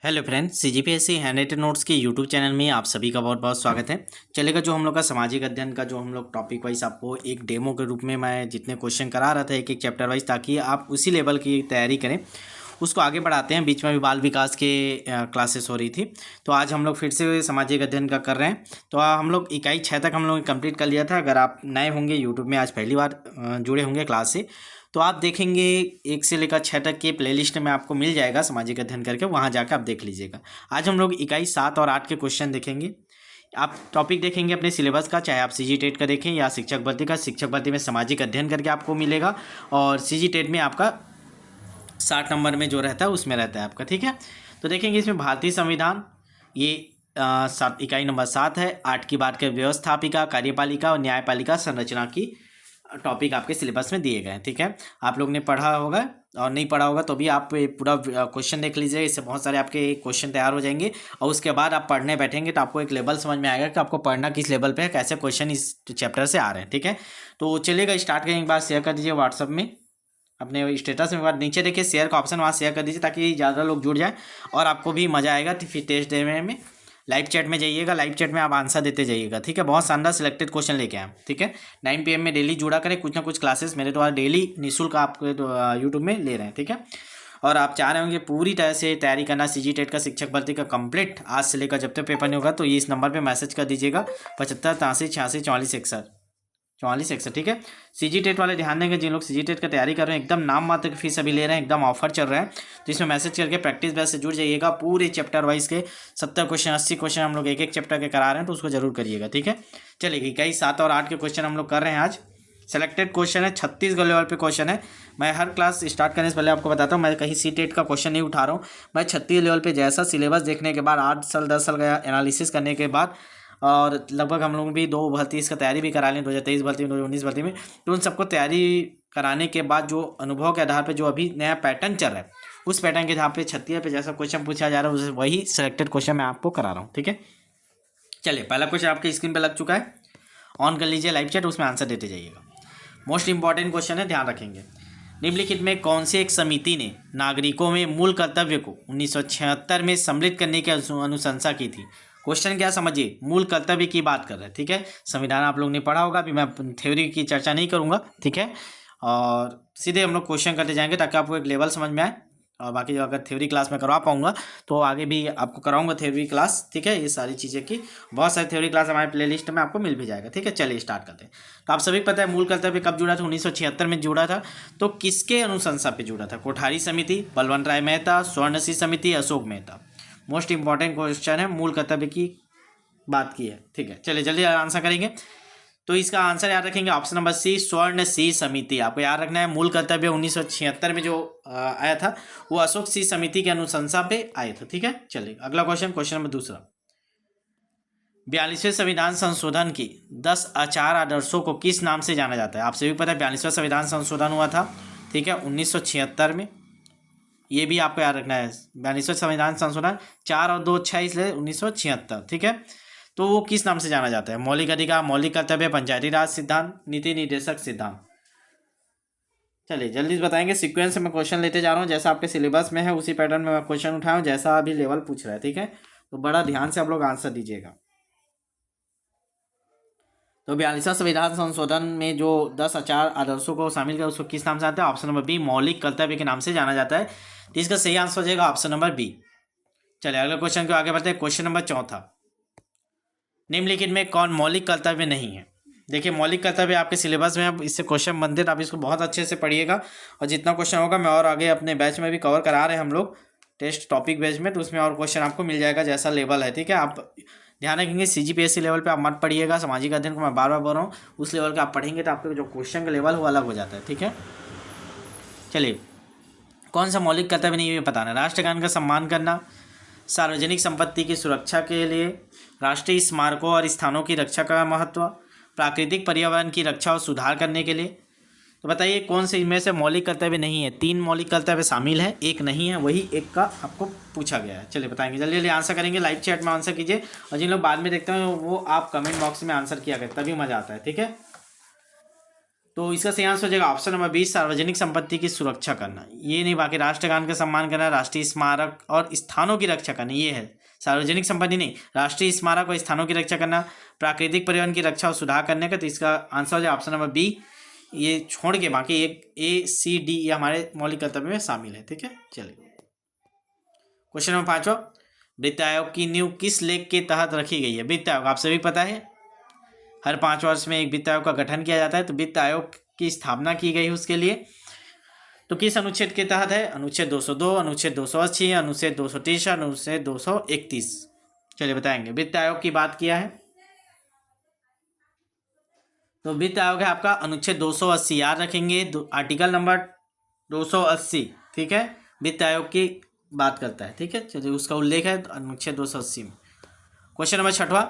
Hello friends, CGPSC हैंडराइटेड notes के YouTube channel में आप सभी का बहुत बहुत स्वागत है। चलेगा जो हम लोग का सामाजिक अध्ययन का जो हम लोग टॉपिक वाइज आपको एक डेमो के रूप में मैं जितने क्वेश्चन करा रहा था एक एक चैप्टर वाइज, ताकि आप उसी लेवल की तैयारी करें, उसको आगे बढ़ाते हैं। बीच में भी बाल विकास के क्लासेस हो रही थी, तो आज हम लोग फिर से सामाजिक अध्ययन का कर रहे हैं। तो हम लोग इकाई 6 तक हम लोग कंप्लीट कर लिया था। अगर आप नए होंगे यूट्यूब में, आज पहली बार जुड़े होंगे क्लास से, तो आप देखेंगे 1 से लेकर 6 तक के प्लेलिस्ट में आपको मिल जाएगा सामाजिक अध्ययन करके, वहाँ जाकर आप देख लीजिएगा। आज हम लोग इकाई 7 और 8 के क्वेश्चन देखेंगे। आप टॉपिक देखेंगे अपने सिलेबस का, चाहे आप सीजी टेट का देखें या शिक्षक भर्ती का। शिक्षक भर्ती में सामाजिक अध्ययन करके आपको मिलेगा, और सीजी टेट में आपका 60 नंबर में जो रहता है उसमें रहता है आपका, ठीक है। तो देखेंगे इसमें भारतीय संविधान, ये इकाई नंबर 7 है। 8 की बात करें व्यवस्थापिका, कार्यपालिका और न्यायपालिका संरचना की टॉपिक आपके सिलेबस में दिए गए हैं, ठीक है। आप लोग ने पढ़ा होगा, और नहीं पढ़ा होगा तो भी आप पूरा क्वेश्चन देख लीजिए। इससे बहुत सारे आपके क्वेश्चन तैयार हो जाएंगे, और उसके बाद आप पढ़ने बैठेंगे तो आपको एक लेवल समझ में आएगा कि आपको पढ़ना किस लेवल पे है, कैसे क्वेश्चन इस चैप्टर से आ रहे हैं, ठीक है। तो चलिएगा स्टार्ट करें। एक बार शेयर कर दीजिए व्हाट्सअप में अपने स्टेटस में, बाद नीचे देखिए शेयर का ऑप्शन, वहाँ शेयर कर दीजिए ताकि ज़्यादा लोग जुड़ जाएँ और आपको भी मज़ा आएगा फिर टेस्ट देने में। लाइव चैट में जाइएगा, लाइव चैट में आप आंसर देते जाइएगा, ठीक है। बहुत शानदार सिलेक्टेड क्वेश्चन लेके आए, ठीक है। 9 PM में डेली जुड़ा करें, कुछ ना कुछ क्लासेस मेरे द्वारा डेली निःशुल्क आपको यूट्यूब में ले रहे हैं, ठीक है। और आप चाह रहे होंगे पूरी तरह से तैयारी करना सीजी टेट का, शिक्षक भर्ती का कंप्लीट आज से लेकर जब तक पेपर नहीं होगा, तो ये इस नंबर पर मैसेज कर दीजिएगा 75 83 86 44 61 44 61, ठीक है। सीजी टेट वाले ध्यान देंगे, जिन लोग सीजी टेट का तैयारी कर रहे हैं, एकदम नाम मात्र की फीस अभी ले रहे हैं, एकदम ऑफर चल रहा है, तो इसमें मैसेज करके प्रैक्टिस बैच से जुड़ जाइएगा। पूरे चैप्टर वाइज के 70 क्वेश्चन 80 क्वेश्चन हम लोग एक एक चैप्टर के करा रहे हैं, तो उसको जरूर करिएगा, ठीक है। चलिए इकाई 7 और 8 के क्वेश्चन हम लोग कर रहे हैं आज। सेलेक्टेड क्वेश्चन है, 36 लेवल पे क्वेश्चन है। मैं हर क्लास स्टार्ट करने से पहले आपको बताता हूँ, मैं कहीं सी टेट का क्वेश्चन नहीं उठा रहा हूँ। मैं 36 लेवल पे जैसा सिलेबस देखने के बाद 8 साल 10 साल का एनालिसिस करने के बाद, और लगभग हम लोग भी 2 भर्ती इसका तैयारी भी करा लें, 2023 भर्ती में, 2019 भर्ती में, तो उन सबको तैयारी कराने के बाद जो अनुभव के आधार पे जो अभी नया पैटर्न चल रहा है, उस पैटर्न के आधार पे 36 पे जैसा क्वेश्चन पूछा जा रहा है, वही सिलेक्टेड क्वेश्चन मैं आपको करा रहा हूँ, ठीक है। चलिए पहला क्वेश्चन आपके स्क्रीन पर लग चुका है, ऑन कर लीजिए लाइव चैट, उसमें आंसर देते जाइएगा। मोस्ट इंपॉर्टेंट क्वेश्चन है, ध्यान रखेंगे। निम्नलिखित में कौन सी एक समिति ने नागरिकों में मूल कर्तव्य को 1976 में सम्मिलित करने की अनुशंसा की थी? क्वेश्चन क्या समझिए, मूल कर्तव्य की बात कर रहे हैं, ठीक है। संविधान आप लोग ने पढ़ा होगा, अभी मैं थ्योरी की चर्चा नहीं करूंगा, ठीक है। और सीधे हम लोग क्वेश्चन करते जाएंगे ताकि आपको एक लेवल समझ में आए, और बाकी जो अगर थ्योरी क्लास में करवा पाऊंगा तो आगे भी आपको कराऊंगा थ्योरी क्लास, ठीक है। ये सारी चीज़ें की बहुत सारी थ्योरी क्लास हमारे प्लेलिस्ट में आपको मिल भी जाएगा, ठीक है। चलिए स्टार्ट करते हैं। तो आप सभी को पता है मूल कर्तव्य कब जुड़ा था, 1976 में जुड़ा था। तो किसके अनुशंसा पे जुड़ा था? कोठारी समिति, बलवंत राय मेहता, स्वर्णसिंह समिति, Ashok Mehta. Most important question है, मूल कर्तव्य की बात की है, ठीक है। चलिए जल्दी आंसर करेंगे। तो इसका आंसर याद रखेंगे ऑप्शन नंबर सी, स्वर्ण सिंह समिति। आपको याद रखना है, मूल कर्तव्य 1976 में जो आया था वो अशोक सिंह समिति के अनुशंसा पे आए थे, ठीक है। चलिए अगला क्वेश्चन, क्वेश्चन नंबर दूसरा। 42वें संविधान संशोधन की 10 आचार आदर्शों को किस नाम से जाना जाता है? आप सभी को पता है 42वां संविधान संशोधन हुआ था, ठीक है, 1976 में। ये भी आपको याद रखना है, 42वां संविधान संशोधन 4 और 2 6 इसलिए 1976, ठीक है। तो वो किस नाम से जाना जाता है? मौलिक अधिकार, मौलिक कर्तव्य, पंचायती राज सिद्धांत, नीति निर्देशक सिद्धांत। चलिए जल्दी बताएंगे, सीक्वेंस में क्वेश्चन लेते जा रहा हूँ, जैसा आपके सिलेबस में है उसी पैटर्न में मैं क्वेश्चन उठाया हूँ, जैसा अभी लेवल पूछ रहा है, ठीक है। तो बड़ा ध्यान से आप लोग आंसर दीजिएगा। तो 42वां संविधान संशोधन में जो 10 आचार आदर्शों को शामिल किया उसको किस नाम से आता है? ऑप्शन नंबर बी, मौलिक कर्तव्य के नाम से जाना जाता है। तो इसका सही आंसर हो जाएगा ऑप्शन नंबर बी। चलिए अगले क्वेश्चन को आगे बढ़ते हैं। क्वेश्चन नंबर चौथा, निम्नलिखित में कौन मौलिक कर्तव्य नहीं है? देखिए मौलिक कर्तव्य आपके सिलेबस में अब इससे क्वेश्चन बनते, तो आप इसको बहुत अच्छे से पढ़िएगा, और जितना क्वेश्चन होगा मैं और आगे अपने बैच में भी कवर करा रहे हैं हम लोग टेस्ट टॉपिक बैच में, तो उसमें और क्वेश्चन आपको मिल जाएगा जैसा लेवल है, ठीक है। आप ध्यान रखेंगे सीजीपीएससी लेवल पे आप मत पढ़िएगा, सामाजिक अध्ययन को मैं बार बार बोल रहा हूँ, उस लेवल का आप पढ़ेंगे तो आपके जो क्वेश्चन का लेवल वो अलग हो जाता है, ठीक है। चलिए कौन सा मौलिक कर्तव्य नहीं है बताना? राष्ट्रगान का सम्मान करना, सार्वजनिक संपत्ति की सुरक्षा के लिए, राष्ट्रीय स्मारकों और स्थानों की रक्षा का महत्व, प्राकृतिक पर्यावरण की रक्षा और सुधार करने के लिए। तो बताइए कौन से इनमें से मौलिक कर्तव्य नहीं है? 3 मौलिक कर्तव्य शामिल है, एक नहीं है, वही एक का आपको पूछा गया है। चलिए बताएंगे, जल्दी जल्दी आंसर करेंगे, लाइव चैट में आंसर कीजिए, और जिन लोग बाद में देखते हैं वो आप कमेंट बॉक्स में आंसर किया करें, तभी मज़ा आता है, ठीक है। तो इसका सही आंसर हो जाएगा ऑप्शन नंबर 20, सार्वजनिक संपत्ति की सुरक्षा करना। ये नहीं, बाकी राष्ट्रगान का सम्मान करना, राष्ट्रीय स्मारक और स्थानों की रक्षा करना, ये है सार्वजनिक संपत्ति नहीं, राष्ट्रीय स्मारक और स्थानों की रक्षा करना, प्राकृतिक पर्यावरण की रक्षा और सुधार करने का। तो इसका आंसर हो जाए ऑप्शन नंबर बी। ये छोड़ के बाकी एक ए सी डी ये हमारे मौलिक कर्तव्य में शामिल है। ठीक है, चलिए क्वेश्चन नंबर 5, वित्त आयोग की नींव किस लेख के तहत रखी गई है? वित्त आयोग आप सभी पता है, हर 5 वर्ष में एक वित्त आयोग का गठन किया जाता है। तो वित्त आयोग की स्थापना की गई है उसके लिए, तो किस अनुच्छेद के तहत है? अनुच्छेद 202, अनुच्छेद 280, अनुच्छेद 230, अनुच्छेद 231। चलिए बताएंगे। वित्त आयोग की बात किया है तो वित्त आयोग है आपका अनुच्छेद 280, याद रखेंगे, आर्टिकल नंबर 280। ठीक है, वित्त आयोग की बात करता है। ठीक है, चलिए उसका उल्लेख है अनुच्छेद 280 में। क्वेश्चन नंबर 6,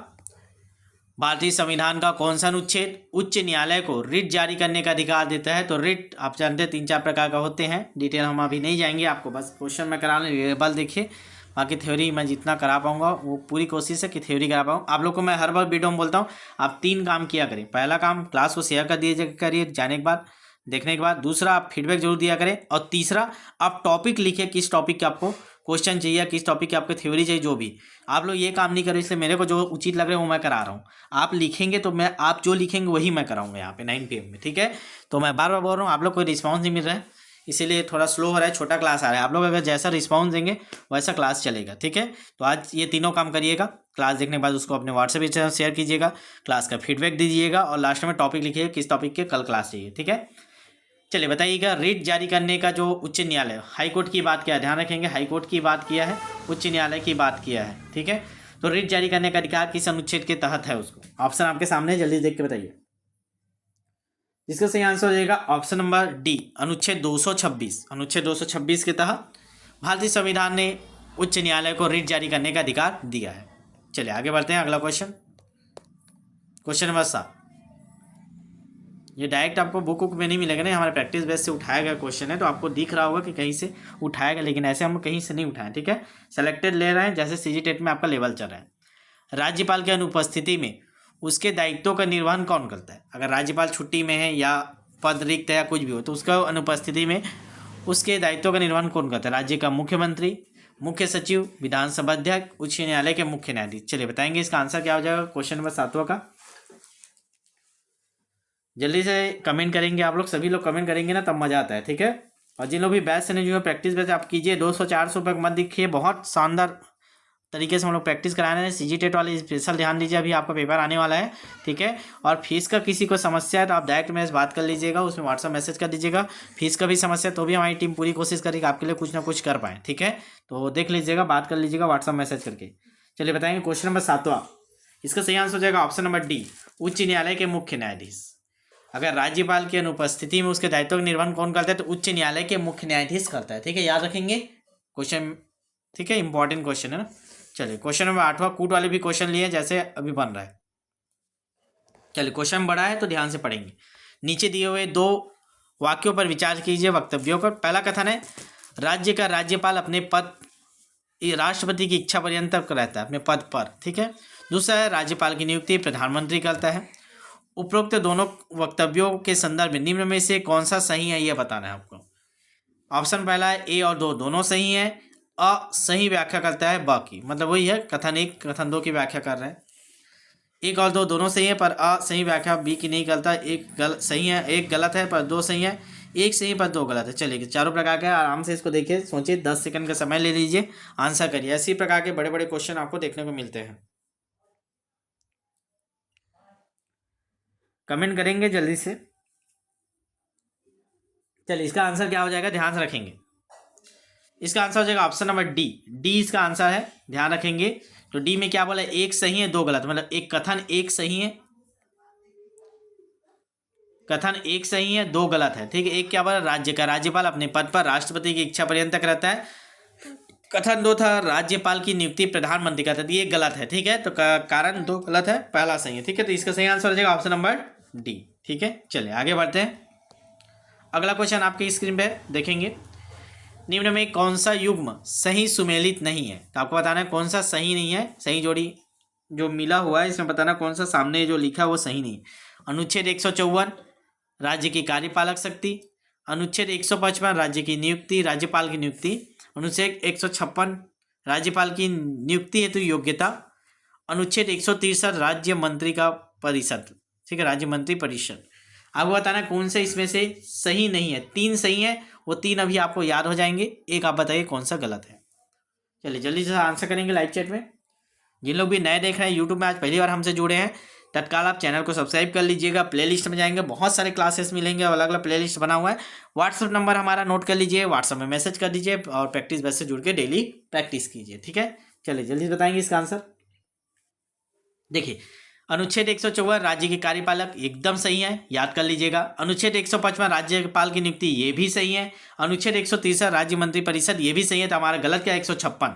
भारतीय संविधान का कौन सा अनुच्छेद उच्च न्यायालय को रिट जारी करने का अधिकार देता है? तो रिट आप जानते हैं 3-4 प्रकार का होते हैं, डिटेल हम अभी नहीं जाएंगे, आपको बस क्वेश्चन में कराने लेवल देखिए, बाकी थ्योरी मैं जितना करा पाऊंगा वो पूरी कोशिश है कि थ्योरी करा पाऊँ। आप लोग को मैं हर बार वीडियो में बोलता हूँ आप 3 काम किया करें। पहला काम क्लास को शेयर कर दिए करिए जाने के बाद, देखने के बाद। दूसरा, आप फीडबैक जरूर दिया करें। और तीसरा, आप टॉपिक लिखिए, किस टॉपिक के आपको क्वेश्चन चाहिए, किस टॉपिक की आपको थ्योरी चाहिए, जो भी। आप लोग ये काम नहीं करो, इसलिए मेरे को जो उचित लग रहा है वो मैं करा रहा हूँ। आप लिखेंगे तो मैं, आप जो लिखेंगे वही मैं कराऊंगा यहाँ पे 9 PM में। ठीक है, तो मैं बार बार बोल रहा हूँ, आप लोग कोई रिस्पॉन्स नहीं मिल रहा है, इसीलिए थोड़ा स्लो हो रहा है, छोटा क्लास आ रहा है। आप लोग अगर जैसा रिस्पॉन्स देंगे वैसा क्लास चलेगा। ठीक है, तो आज ये तीनों काम करिएगा। क्लास देखने के बाद उसको अपने व्हाट्सएप पे शेयर कीजिएगा, क्लास का फीडबैक दीजिएगा और लास्ट में टॉपिक लिखिएगा किस टॉपिक के कल क्लास चाहिए। ठीक है, चलिए बताइएगा। रिट जारी करने का जो उच्च न्यायालय, हाई कोर्ट की बात किया है, ध्यान रखेंगे, हाई कोर्ट की बात किया है, उच्च न्यायालय की बात किया है। ठीक है, तो रिट जारी करने का अधिकार किस अनुच्छेद के तहत है? उसको ऑप्शन आपके सामने है, जल्दी देख के बताइए। इसका सही आंसर हो जाएगा ऑप्शन नंबर डी, अनुच्छेद 226। अनुच्छेद 226 के तहत भारतीय संविधान ने उच्च न्यायालय को रिट जारी करने का अधिकार दिया है। चलिए आगे बढ़ते हैं, अगला क्वेश्चन, क्वेश्चन नंबर 7। ये डायरेक्ट आपको बुक में नहीं मिलेगा, नहीं, हमारे प्रैक्टिस बेस से उठाया गया क्वेश्चन है, तो आपको दिख रहा होगा कि कहीं से उठाया गया, लेकिन ऐसे हम कहीं से नहीं उठाएं। ठीक है, सेलेक्टेड ले रहे हैं, जैसे सीजी टेट में आपका लेवल चल रहा है। राज्यपाल की अनुपस्थिति में उसके दायित्वों का निर्वहन कौन करता है? अगर राज्यपाल छुट्टी में है या पद रिक्त है या कुछ भी हो, तो उसका अनुपस्थिति में उसके दायित्वों का निर्वहन कौन करता है? राज्य का मुख्यमंत्री, मुख्य सचिव, विधानसभा अध्यक्ष, उच्च न्यायालय के मुख्य न्यायाधीश। चलिए बताएंगे इसका आंसर क्या हो जाएगा क्वेश्चन नंबर 7 का। जल्दी से कमेंट करेंगे आप लोग, सभी लोग कमेंट करेंगे ना, तब मजा आता है। ठीक है, और जिन लोग भी बैच से नहीं जो प्रैक्टिस बैच आप कीजिए, 200-400 रुपये मत दिखिए, बहुत शानदार तरीके से हम लोग प्रैक्टिस करा रहे हैं। सीजी टेट वाले स्पेशल ध्यान दीजिए, अभी आपका पेपर आने वाला है। ठीक है, और फीस का किसी को समस्या है तो आप डायरेक्ट मेरे से बात कर लीजिएगा, उसमें व्हाट्सअप मैसेज कर दीजिएगा। फीस का भी समस्या तो भी हमारी टीम पूरी कोशिश करेगी आपके लिए कुछ ना कुछ कर पाएँ। ठीक है, तो देख लीजिएगा, बात कर लीजिएगा व्हाट्सअप मैसेज करके। चलिए बताएंगे क्वेश्चन नंबर 7। इसका सही आंसर हो जाएगा ऑप्शन नंबर डी, उच्च न्यायालय के मुख्य न्यायाधीश। अगर राज्यपाल की अनुपस्थिति में उसके दायित्व का निर्वहन कौन करता है? तो उच्च न्यायालय के मुख्य न्यायाधीश करता है। ठीक है, याद रखेंगे क्वेश्चन। ठीक है, इंपॉर्टेंट क्वेश्चन है ना। चलिए क्वेश्चन नंबर 8, कूट वाले भी क्वेश्चन लिए जैसे अभी बन रहा है। चलिए क्वेश्चन बड़ा है तो ध्यान से पढ़ेंगे। नीचे दिए हुए 2 वाक्यों पर विचार कीजिए, वक्तव्यों पर। पहला कथन है, राज्य का राज्यपाल अपने पद राष्ट्रपति की इच्छा पर्यंत तक रहता है अपने पद पर। ठीक है, दूसरा है, राज्यपाल की नियुक्ति प्रधानमंत्री करता है। उपरोक्त दोनों वक्तव्यों के संदर्भ में निम्न में से कौन सा सही है, यह बताना है आपको। ऑप्शन पहला है ए और 2 दोनों सही है, अ सही व्याख्या करता है बाकी, मतलब वही है, कथन 1 कथन 2 की व्याख्या कर रहे हैं। 1 और 2 दोनों सही है पर अ सही व्याख्या बी की नहीं करता। एक सही है, 1 गलत है पर 2 सही है, 1 सही पर 2 गलत है। चलिए चारों प्रकार के, आराम से इसको देखिए, सोचिए, 10 सेकंड का समय ले लीजिए, आंसर करिए। इसी प्रकार के बड़े बड़े क्वेश्चन आपको देखने को मिलते हैं। कमेंट करेंगे जल्दी से। चलिए इसका आंसर क्या हो जाएगा, ध्यान से रखेंगे। इसका आंसर हो जाएगा ऑप्शन नंबर डी, डी इसका आंसर है, ध्यान रखेंगे। तो डी में क्या बोला, 1 सही है 2 गलत, मतलब एक कथन 1 सही है, कथन 1 सही है 2 गलत है। ठीक है, एक क्या बोला, राज्य का राज्यपाल अपने पद पर राष्ट्रपति की इच्छा पर्यंत तक रहता है। कथन 2 था, राज्यपाल की नियुक्ति प्रधानमंत्री करता है, ये गलत है। ठीक है, तो कारण 2 गलत है, पहला सही है। ठीक है, तो इसका सही आंसर हो जाएगा ऑप्शन नंबर डी। ठीक है, चलिए आगे बढ़ते हैं। अगला क्वेश्चन आपकी स्क्रीन पे देखेंगे, निम्न में कौन सा युग्म सही सुमेलित नहीं है? तो आपको बताना है कौन सा सही नहीं है, सही जोड़ी जो मिला हुआ है इसमें बताना कौन सा सामने जो लिखा है वो सही नहीं है। अनुच्छेद 154, राज्य की कार्यपालक शक्ति। अनुच्छेद 155 राज्य की नियुक्ति, राज्यपाल की नियुक्ति। अनुच्छेद 156 राज्यपाल की नियुक्ति हेतु योग्यता। अनुच्छेद 163 राज्य मंत्री का परिषद, ठीक है, राज्य मंत्री परिषद। आपको बताना कौन से इसमें से सही नहीं है। 3 सही है, वो 3 अभी आपको याद हो जाएंगे, एक आप बताइए कौन सा गलत है। चलिए जल्दी से आंसर करेंगे लाइव चैट में। जिन लोग भी नए देख रहे हैं यूट्यूब में, आज पहली बार हमसे जुड़े हैं, तत्काल आप चैनल को सब्सक्राइब कर लीजिएगा। प्लेलिस्ट में जाएंगे, बहुत सारे क्लासेस मिलेंगे, अलग अलग प्लेलिस्ट बना हुआ है। व्हाट्सअप नंबर हमारा नोट कर लीजिए, व्हाट्सअप में मैसेज कर दीजिए और प्रैक्टिस बैच से जुड़ के डेली प्रैक्टिस कीजिए, ठीक है। चलिए जल्दी बताएंगे इसका आंसर। देखिए अनुच्छेद 154 राज्य के कार्यपालक एकदम सही है, याद कर लीजिएगा। अनुच्छेद 155 राज्यपाल की नियुक्ति, ये भी सही है। अनुच्छेद 130 राज्य मंत्री परिषद, ये भी सही है। तो हमारा गलत क्या है, 156,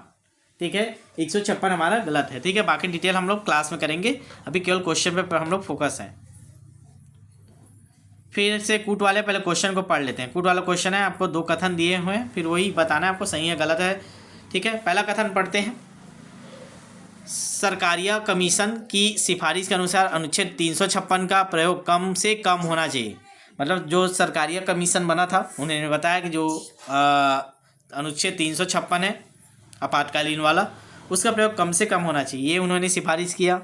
ठीक है, 156 हमारा गलत है, ठीक है। बाकी डिटेल हम लोग क्लास में करेंगे, अभी केवल क्वेश्चन पे हम लोग फोकस हैं। फिर से कूट वाले पहले क्वेश्चन को पढ़ लेते हैं। कूट वाला क्वेश्चन है, आपको 2 कथन दिए हुए हैं, फिर वही बताना है आपको सही है गलत है, ठीक है। पहला कथन पढ़ते हैं। सरकारिया कमीशन की सिफारिश के अनुसार अनुच्छेद 356 का प्रयोग कम से कम होना चाहिए। मतलब जो सरकारिया कमीशन बना था उन्होंने बताया कि जो अनुच्छेद 356 है आपातकालीन वाला, उसका प्रयोग कम से कम होना चाहिए, ये उन्होंने सिफारिश किया।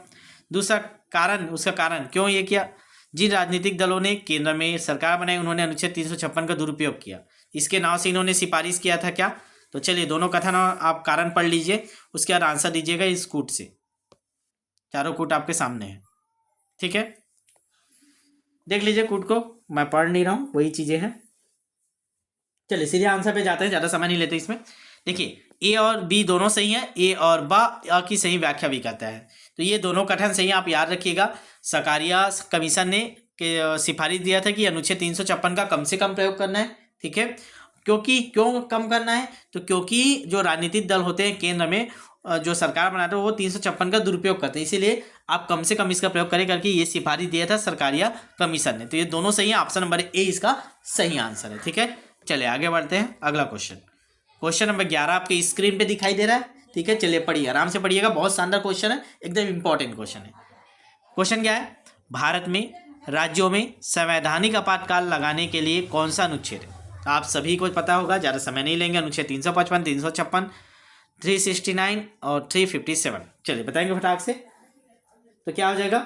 दूसरा कारण, उसका कारण क्यों ये किया, जिन राजनीतिक दलों ने केंद्र में सरकार बनाई उन्होंने अनुच्छेद 356 का दुरुपयोग किया, इसके नाम से इन्होंने सिफारिश किया था क्या। तो चलिए दोनों कथन आप कारण पढ़ लीजिए, उसके बाद आंसर दीजिएगा इस कूट से। चारों कूट आपके सामने है, ठीक है, देख लीजिए कूट को, मैं पढ़ नहीं रहा हूँ, वही चीज़ें हैं। चलिए सीधे आंसर पे जाते हैं, ज़्यादा समय नहीं लेते इसमें। देखिए ए और बी दोनों सही हैं, ए और बा की सही व्याख्या भी करता है, तो ये दोनों कथन सही है, आप याद रखिएगा। सरकारिया कमीशन ने सिफारिश दिया था कि अनुच्छेद 356 का कम से कम प्रयोग करना है, ठीक है। क्यों कम करना है, तो क्योंकि जो राजनीतिक दल होते हैं केंद्र में, जो सरकार बनाते हैं वो 356 का दुरुपयोग करते हैं, इसीलिए आप कम से कम इसका प्रयोग करें करके ये सिफारिश दिया था सरकारिया कमीशन ने। तो ये दोनों सही है, ऑप्शन नंबर ए इसका सही आंसर है, ठीक है। चलिए आगे बढ़ते हैं, अगला क्वेश्चन। क्वेश्चन नंबर 11 आपके स्क्रीन पे दिखाई दे रहा है, ठीक है। चलिए पढ़िए, आराम से पढ़िएगा, बहुत शानदार क्वेश्चन है, एकदम इंपॉर्टेंट क्वेश्चन है। क्वेश्चन क्या है, भारत में राज्यों में संवैधानिक आपातकाल लगाने के लिए कौन सा अनुच्छेद है। आप सभी को पता होगा, ज़्यादा समय नहीं लेंगे। अनुच्छेद 355, 356, 369 और 357। चलिए बताएंगे फटाक से, तो क्या हो जाएगा,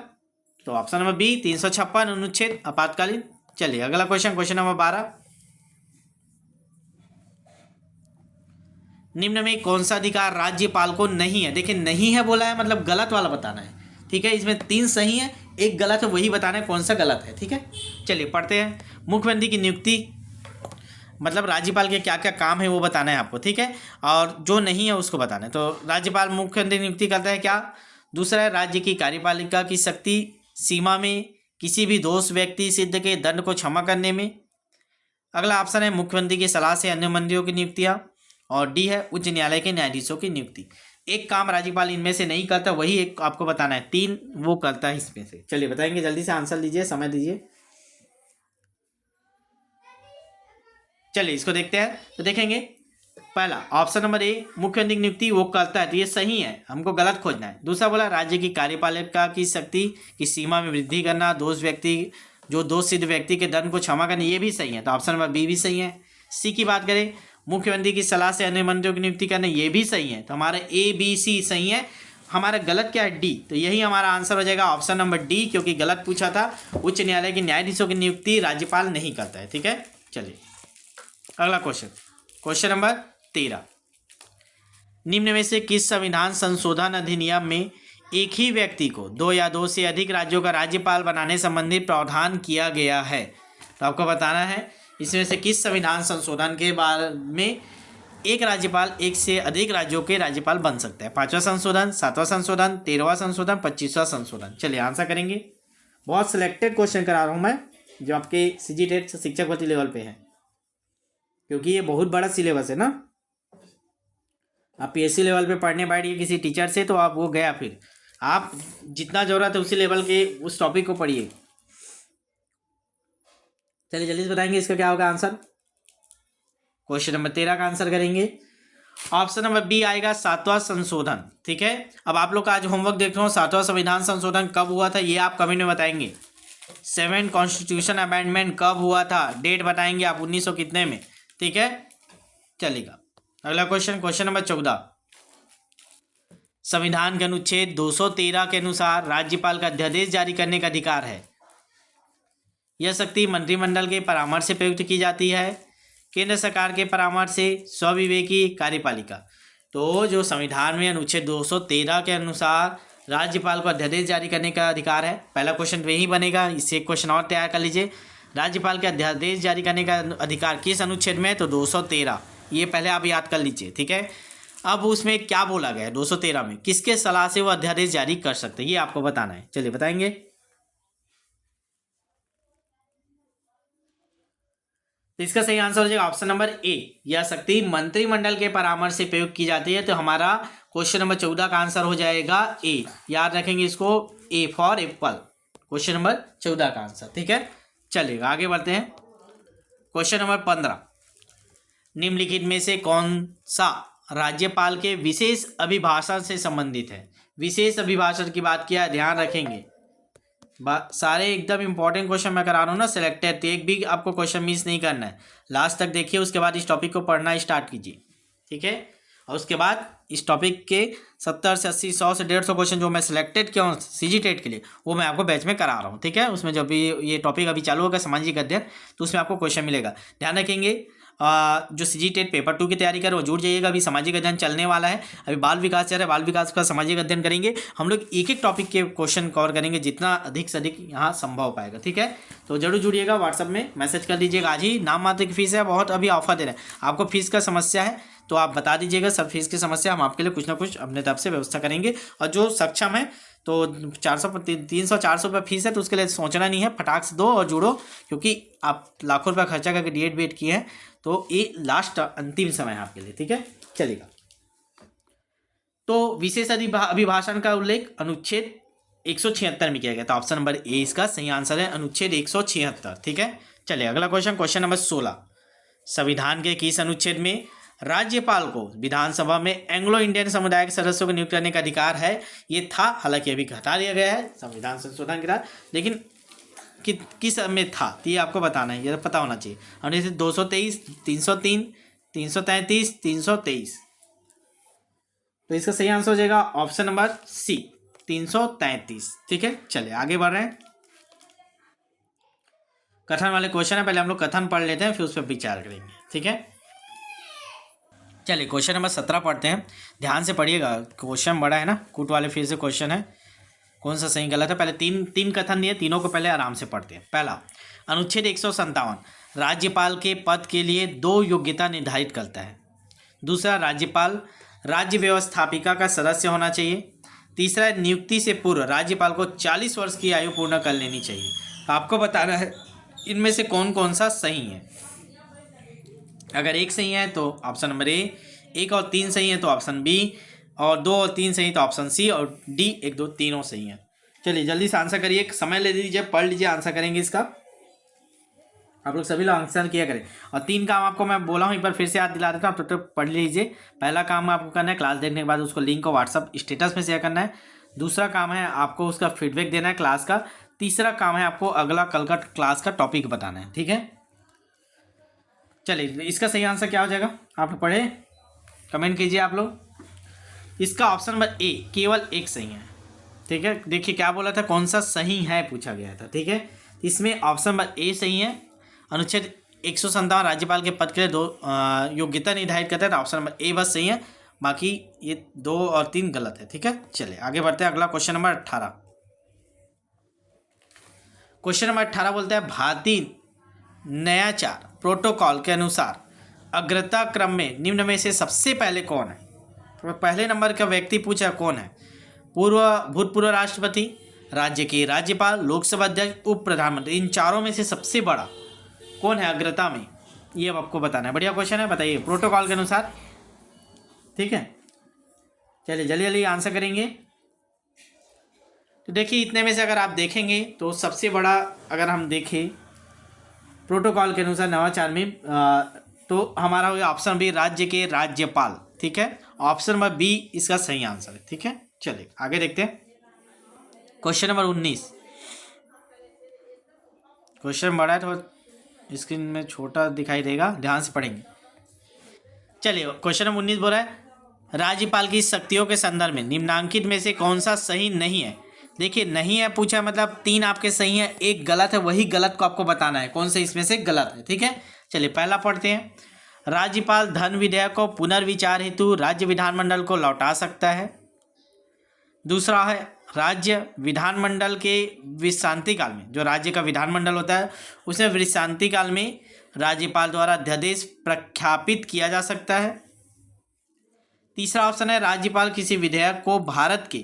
तो ऑप्शन नंबर बी 356 अनुच्छेद आपातकालीन। चलिए अगला क्वेश्चन, क्वेश्चन नंबर 12। निम्न में कौन सा अधिकार राज्यपाल को नहीं है। देखिए नहीं है बोला है, मतलब गलत वाला बताना है, ठीक है। इसमें 3 सही है, एक गलत है, वही बताना है कौन सा गलत है, ठीक है। चलिए पढ़ते हैं। मुख्यमंत्री की नियुक्ति, मतलब राज्यपाल के क्या क्या काम है वो बताना है आपको, ठीक है, और जो नहीं है उसको बताना है। तो राज्यपाल मुख्यमंत्री नियुक्ति करता है क्या। दूसरा है राज्य की कार्यपालिका की शक्ति सीमा में किसी भी दोष व्यक्ति सिद्ध के दंड को क्षमा करने में। अगला ऑप्शन है मुख्यमंत्री की सलाह से अन्य मंत्रियों की नियुक्तियाँ, और डी है उच्च न्यायालय के न्यायाधीशों की नियुक्ति। एक काम राज्यपाल इनमें से नहीं करता, वही एक आपको बताना है, 3 वो करता है इसमें से। चलिए बताएंगे, जल्दी से आंसर दीजिए, समय दीजिए। चलिए इसको देखते हैं, तो देखेंगे पहला ऑप्शन नंबर ए मुख्यमंत्री की नियुक्ति वो करता है, तो ये सही है, हमको गलत खोजना है। दूसरा बोला राज्य की कार्यपालिका की शक्ति की सीमा में वृद्धि करना, जो दोष सिद्ध व्यक्ति के दंड को क्षमा करना, ये भी सही है, तो ऑप्शन नंबर बी भी सही है। सी की बात करें, मुख्यमंत्री की सलाह से अन्य मंत्रियों की नियुक्ति करना, ये भी सही है, तो हमारा ए बी सी सही है। हमारा गलत क्या है, डी, तो यही हमारा आंसर हो जाएगा ऑप्शन नंबर डी, क्योंकि गलत पूछा था। उच्च न्यायालय के न्यायाधीशों की नियुक्ति राज्यपाल नहीं करता है, ठीक है। चलिए अगला क्वेश्चन, क्वेश्चन नंबर 13। निम्न में से किस संविधान संशोधन अधिनियम में एक ही व्यक्ति को 2 या 2 से अधिक राज्यों का राज्यपाल बनाने संबंधी प्रावधान किया गया है। तो आपको बताना है इसमें से किस संविधान संशोधन के बारे में एक राज्यपाल 1 से अधिक राज्यों के राज्यपाल बन सकता है। 5वां संशोधन, 7वां संशोधन, 13वां संशोधन, 25वां संशोधन। चलिए आंसर करेंगे। बहुत सिलेक्टेड क्वेश्चन करा रहा हूँ मैं, जो आपके CGTET शिक्षक भर्ती लेवल पे है, क्योंकि ये बहुत बड़ा सिलेबस है ना। आप PSC लेवल पे पढ़ने बैठिए किसी टीचर से, तो आप वो गया, फिर आप जितना ज़रूरत है उसी लेवल के उस टॉपिक को पढ़िए। चलिए जल्दी से बताएंगे इसका क्या होगा आंसर। क्वेश्चन नंबर 13 का आंसर करेंगे, ऑप्शन नंबर बी आएगा 7वां संशोधन, ठीक है। अब आप लोग का आज होमवर्क देख रहे हो, 7वां संविधान संशोधन कब हुआ था ये आप कमेंट में बताएंगे, सेवन कॉन्स्टिट्यूशन अमेंडमेंट कब हुआ था, डेट बताएंगे आप 1900 कितने में, ठीक है। चलेगा अगला क्वेश्चन, क्वेश्चन नंबर 14। संविधान के अनुच्छेद 213 के अनुसार राज्यपाल का अध्यादेश जारी करने का अधिकार है। यह शक्ति मंत्रिमंडल के परामर्श से प्रयुक्त की जाती है, केंद्र सरकार के परामर्श से, स्वविवेकी, कार्यपालिका। तो जो संविधान में अनुच्छेद 213 के अनुसार राज्यपाल को अध्यादेश जारी करने का अधिकार है, पहला क्वेश्चन वही बनेगा। इससे एक क्वेश्चन और तैयार कर लीजिए, राज्यपाल के अध्यादेश जारी करने का अधिकार किस अनुच्छेद में है, तो 213, ये पहले आप याद कर लीजिए, ठीक है। अब उसमें क्या बोला गया है 213 में, किसके सलाह से वो अध्यादेश जारी कर सकते हैं, ये आपको बताना है। चलिए बताएंगे। तो इसका सही आंसर हो जाएगा ऑप्शन नंबर ए, यह शक्ति मंत्रिमंडल के परामर्श से प्रयोग की जाती है। तो हमारा क्वेश्चन नंबर 14 का आंसर हो जाएगा ए, याद रखेंगे इसको, A for Apple, question number 14 का आंसर, ठीक है। चलिएगा आगे बढ़ते हैं। क्वेश्चन नंबर 15, निम्नलिखित में से कौन सा राज्यपाल के विशेष अभिभाषण से संबंधित है। विशेष अभिभाषण की बात किया, ध्यान रखेंगे सारे एकदम इंपॉर्टेंट क्वेश्चन मैं करा रहा हूँ ना सिलेक्टेड, तो एक भी आपको क्वेश्चन मिस नहीं करना है, लास्ट तक देखिए, उसके बाद इस टॉपिक को पढ़ना स्टार्ट कीजिए, ठीक है। और उसके बाद इस टॉपिक के 70 से 80, 100 से 150 क्वेश्चन जो मैं सिलेक्टेड किया हूँ सीजी टेट के लिए, वो मैं आपको बैच में करा रहा हूँ, ठीक है। उसमें जब भी ये टॉपिक अभी चालू होगा सामाजिक अध्ययन, तो उसमें आपको क्वेश्चन मिलेगा, ध्यान रखेंगे। जो सीजी टेट पेपर 2 की तैयारी करें वो जुड़ जाइएगा, अभी सामाजिक अध्ययन चलने वाला है, अभी बाल विकास चल रहा है, बाल विकास का सामाजिक अध्ययन करेंगे हम लोग, एक एक टॉपिक के क्वेश्चन कवर करेंगे जितना अधिक से अधिक यहाँ संभव हो पाएगा, ठीक है। तो जरूर जुड़िएगा, व्हाट्सअप में मैसेज कर दीजिएगा, आज ही नाम मात्र की फीस है, बहुत अभी ऑफर दे रहे हैं। आपको फीस का समस्या है तो आप बता दीजिएगा, सब फीस की समस्या, हम आपके लिए कुछ ना कुछ अपने तरफ से व्यवस्था करेंगे। और जो सक्षम है तो 400 300 400 रुपये फीस है, तो उसके लिए सोचना नहीं है, फटाक से दो और जुड़ो, क्योंकि आप लाखों रुपये खर्चा करके डीएड बीएड किए हैं, तो ये लास्ट अंतिम समय है आपके लिए, ठीक है। चलेगा, तो विशेष अभिभाषण का उल्लेख अनुच्छेद 176 में किया गया, तो ऑप्शन नंबर ए इसका सही आंसर है, अनुच्छेद 176, ठीक है। चलिए अगला क्वेश्चन, क्वेश्चन नंबर 16, संविधान के किस अनुच्छेद में राज्यपाल को विधानसभा में एंग्लो इंडियन समुदाय के सदस्यों को नियुक्त करने का अधिकार है। ये था, हालांकि अभी हटा दिया गया है संविधान संशोधन के बाद, लेकिन किस में था तो ये आपको बताना है, ये पता होना चाहिए। अनुच्छेद 223, 303, 333, 323, तो इसका सही आंसर हो जाएगा ऑप्शन नंबर सी, 333, ठीक है। चलिए आगे बढ़ रहे हैं, कथन वाले क्वेश्चन है, पहले हम लोग कथन पढ़ लेते हैं, फिर उस पर विचार करेंगे, ठीक है। चलिए क्वेश्चन नंबर 17 पढ़ते हैं, ध्यान से पढ़िएगा, क्वेश्चन बड़ा है ना, कूट वाले फिर से क्वेश्चन है, कौन सा सही गलत है, पहले तीन कथन दिए, तीनों को पहले आराम से पढ़ते हैं। पहला, अनुच्छेद 157 राज्यपाल के पद के लिए 2 योग्यता निर्धारित करता है। दूसरा, राज्यपाल राज्य व्यवस्थापिका का सदस्य होना चाहिए। तीसरा, नियुक्ति से पूर्व राज्यपाल को 40 वर्ष की आयु पूर्ण कर लेनी चाहिए। आपको बताना है इनमें से कौन कौन सा सही है। अगर एक सही है तो ऑप्शन नंबर ए, 1 और 3 सही है तो ऑप्शन बी, और 2 और 3 सही तो ऑप्शन सी, और डी 1 2 तीनों सही हैं। चलिए जल्दी से आंसर करिए, समय ले लीजिए, पढ़ लीजिए, आंसर करेंगे इसका, आप लोग सभी लोग आंसर किया करें। और 3 काम आपको मैं बोला हूँ, एक बार फिर से याद दिला देता हूँ, तो पढ़ लीजिए। पहला काम आपको करना है, क्लास देखने के बाद उसको लिंक को व्हाट्सअप स्टेटस में शेयर करना है। दूसरा काम है आपको उसका फीडबैक देना है क्लास का। तीसरा काम है आपको अगला कल का क्लास का टॉपिक बताना है, ठीक है। चलिए इसका सही आंसर क्या हो जाएगा, आप लोग पढ़े, कमेंट कीजिए आप लोग। इसका ऑप्शन नंबर ए, केवल एक सही है, ठीक है। देखिए क्या बोला था, कौन सा सही है पूछा गया था, ठीक है। इसमें ऑप्शन नंबर ए सही है, अनुच्छेद 157 राज्यपाल के पद के लिए 2 योग्यता निर्धारित करता है, तो ऑप्शन नंबर ए बस सही है, बाकी ये 2 और 3 गलत है, ठीक है। चलिए आगे बढ़ते हैं, अगला क्वेश्चन नंबर 18। क्वेश्चन नंबर 18 बोलता है, भारतीय नयाचार प्रोटोकॉल के अनुसार अग्रता क्रम में निम्न में से सबसे पहले कौन है। तो पहले नंबर का व्यक्ति पूछा कौन है, भूतपूर्व राष्ट्रपति, राज्य के राज्यपाल, लोकसभा अध्यक्ष, उप प्रधानमंत्री, इन चारों में से सबसे बड़ा कौन है अग्रता में, ये अब आपको बताना है। बढ़िया क्वेश्चन है, बताइए प्रोटोकॉल के अनुसार, ठीक है। चलिए जल्दी जल्दी आंसर करेंगे। तो देखिए इतने में से अगर आप देखेंगे तो सबसे बड़ा, अगर हम देखें प्रोटोकॉल के अनुसार नवाचार में, तो हमारा हो गया ऑप्शन बी, राज्य के राज्यपाल, ठीक है। ऑप्शन नंबर बी इसका सही आंसर है, ठीक है। चलिए आगे देखते हैं, क्वेश्चन नंबर 19। क्वेश्चन बड़ा है तो स्क्रीन में छोटा दिखाई देगा, ध्यान से पढ़ेंगे। चलिए क्वेश्चन नंबर 19 बोल रहा है राज्यपाल की शक्तियों के संदर्भ में निम्नांकित में से कौन सा सही नहीं है। देखिए नहीं है पूछा मतलब 3 आपके सही है, 1 गलत है, वही गलत को आपको बताना है कौन से इसमें से गलत है। ठीक है, चलिए पहला पढ़ते हैं। राज्यपाल धन विधेयक को पुनर्विचार हेतु राज्य विधानमंडल को लौटा सकता है। दूसरा है राज्य विधानमंडल के विश्रांति काल में, जो राज्य का विधानमंडल होता है उसमें विश्रांति काल में राज्यपाल द्वारा अध्यादेश प्रख्यापित किया जा सकता है। तीसरा ऑप्शन है राज्यपाल किसी विधेयक को भारत के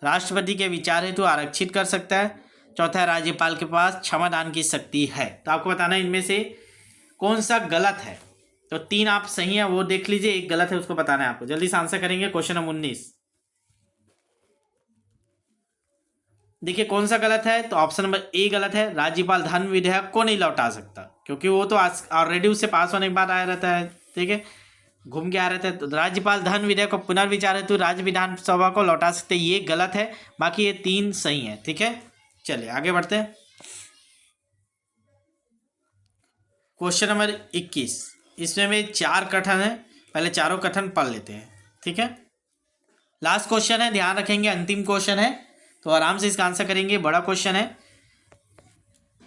राष्ट्रपति के विचार हेतु आरक्षित कर सकता है। चौथा है राज्यपाल के पास क्षमादान की शक्ति है। तो आपको बताना है इनमें से कौन सा गलत है। तो 3 आप सही है वो देख लीजिए, 1 गलत है उसको बताना है आपको। जल्दी से आंसर करेंगे। क्वेश्चन नंबर 19 देखिए कौन सा गलत है। तो ऑप्शन नंबर ए गलत है, राज्यपाल धन विधेयक को नहीं लौटा सकता क्योंकि वो तो ऑलरेडी उससे पास होने के बाद आया रहता है। ठीक है, घूम के आ रहता है। तो राज्यपाल धन विधेयक को पुनर्विचार हेतु राज्य विधानसभा को लौटा सकते, ये गलत है। बाकी ये 3 सही है। ठीक है, चलिए आगे बढ़ते हैं। क्वेश्चन नंबर 21 इसमें में 4 कथन है, पहले चारों कथन पढ़ लेते हैं। ठीक है, लास्ट क्वेश्चन है, ध्यान रखेंगे अंतिम क्वेश्चन है तो आराम से इसका आंसर करेंगे। बड़ा क्वेश्चन है।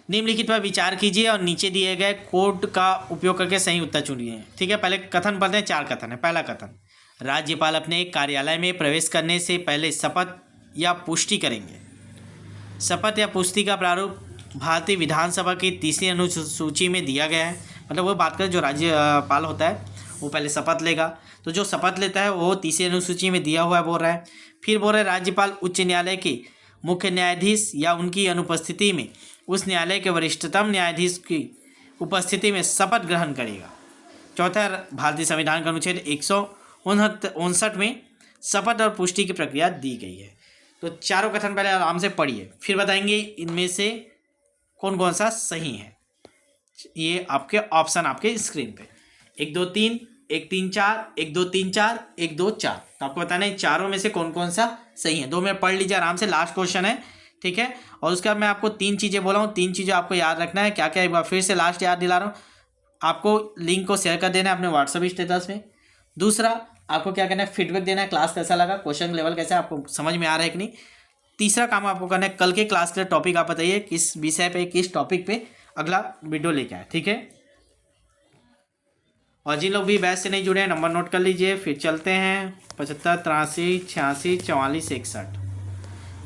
निम्नलिखित पर विचार कीजिए और नीचे दिए गए कोड का उपयोग करके सही उत्तर चुनिए। ठीक है, पहले कथन पढ़ते हैं। 4 कथन है। पहला कथन राज्यपाल अपने कार्यालय में प्रवेश करने से पहले शपथ या पुष्टि करेंगे। शपथ या पुष्टि का प्रारूप भारतीय विधानसभा की 3री अनुसूची में दिया गया है। मतलब वो बात करें जो राज्यपाल होता है वो पहले शपथ लेगा, तो जो शपथ लेता है वो 3री अनुसूची में दिया हुआ है बोल रहा है। फिर बोल रहे राज्यपाल उच्च न्यायालय के मुख्य न्यायाधीश या उनकी अनुपस्थिति में उस न्यायालय के वरिष्ठतम न्यायाधीश की उपस्थिति में शपथ ग्रहण करेगा। चौथा, भारतीय संविधान का अनुच्छेद 159 में शपथ और पुष्टि की प्रक्रिया दी गई है। तो चारों कथन पहले आराम से पढ़िए, फिर बताएंगे इनमें से कौन कौन सा सही है। ये आपके ऑप्शन आपके स्क्रीन पे 1 2 3 1 3 4 1 2 3 4 1 2 4। तो आपको बताना है चारों में से कौन कौन सा सही है। 2 मिनट पढ़ लीजिए आराम से, लास्ट क्वेश्चन है। ठीक है, और उसके बाद मैं आपको 3 चीज़ें बोला हूँ, 3 चीज़ें आपको याद रखना है। क्या क्या, एक बार फिर से लास्ट याद दिला रहा हूँ। आपको लिंक को शेयर कर देना है अपने व्हाट्सएप स्टेटस में। दूसरा, आपको क्या करना है, फीडबैक देना है, क्लास कैसा लगा, क्वेश्चन लेवल कैसा है, आपको समझ में आ रहा है कि नहीं। तीसरा काम आपको करना है, कल के क्लास के टॉपिक आप बताइए किस विषय पे, किस टॉपिक पे अगला वीडियो लेके आए। ठीक है, और जिन लोग भी बैच से नहीं जुड़े हैं नंबर नोट कर लीजिए। फिर चलते हैं 75 83 86 44 61,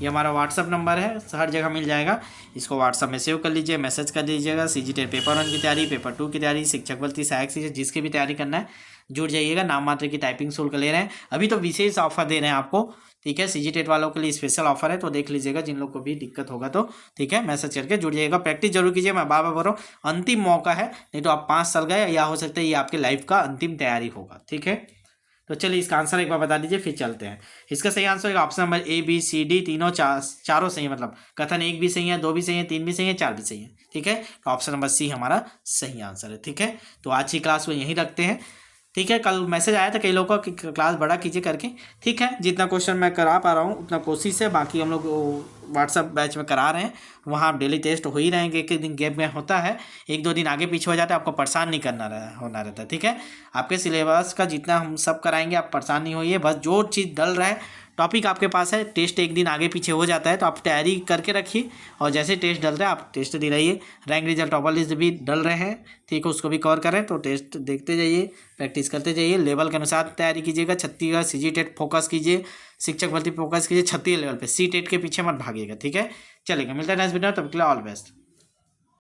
ये हमारा व्हाट्सअप नंबर है, हर जगह मिल जाएगा। इसको व्हाट्सअप में सेव कर लीजिए, मैसेज कर दीजिएगा। CGTET पेपर 1 की तैयारी, पेपर 2 की तैयारी, शिक्षक भर्ती, सहायक शिक्षक, जिसकी भी तैयारी करना है जुड़ जाइएगा। नाम मात्र की टाइपिंग शुल्क ले रहे हैं, अभी तो विशेष ऑफर दे रहे हैं आपको। ठीक है, CGTET वालों के लिए स्पेशल ऑफर है, तो देख लीजिएगा जिन लोग को भी दिक्कत होगा तो। ठीक है, मैसेज करके जुड़ जाइएगा। प्रैक्टिस जरूर कीजिए, मैं बार बार बोल रहा हूँ, अंतिम मौका है, नहीं तो आप 5 साल गए या हो सकता है ये आपके लाइफ का अंतिम तैयारी होगा। ठीक है, तो चलिए इसका आंसर एक बार बता दीजिए फिर चलते हैं। इसका सही आंसर होगा option number A B C D, तीनों चारों सही है। मतलब कथन 1 भी सही है, 2 भी सही है, 3 भी सही है, 4 भी सही है। ठीक है, तो ऑप्शन नंबर C हमारा सही आंसर है। ठीक है, तो आज की क्लास को यहीं रखते हैं। ठीक है, कल मैसेज आया था कई लोगों का कि क्लास बड़ा कीजिए करके। ठीक है, जितना क्वेश्चन मैं करा पा रहा हूँ उतना कोशिश है। बाकी हम लोग व्हाट्सअप बैच में करा रहे हैं, वहाँ डेली टेस्ट हो ही रहेंगे। एक दिन गैप में होता है, 1-2 दिन आगे पीछे हो जाता है, आपको परेशान नहीं होना रहता है। ठीक है, आपके सिलेबस का जितना हम सब कराएंगे, आप परेशान नहीं होइए। बस जो चीज़ डल रहा है, टॉपिक आपके पास है, टेस्ट 1 दिन आगे पीछे हो जाता है, तो आप तैयारी करके रखिए। और जैसे टेस्ट डल रहा है आप टेस्ट दिलाइए। रैंक रिजल्ट टॉपर लिस्ट भी डल रहे हैं, ठीक है, उसको भी कवर करें। तो टेस्ट देखते जाइए, प्रैक्टिस करते जाइए, लेवल के अनुसार तैयारी कीजिएगा। छत्तीसगढ़ CGTET फोकस कीजिए, शिक्षक भर्ती फोकस कीजिए 36 लेवल पे। CTET के पीछे मत भागिएगा। ठीक है, चलेगा, मिलता है नेक्स्ट वीडियो, तब के लिए ऑल बेस्ट।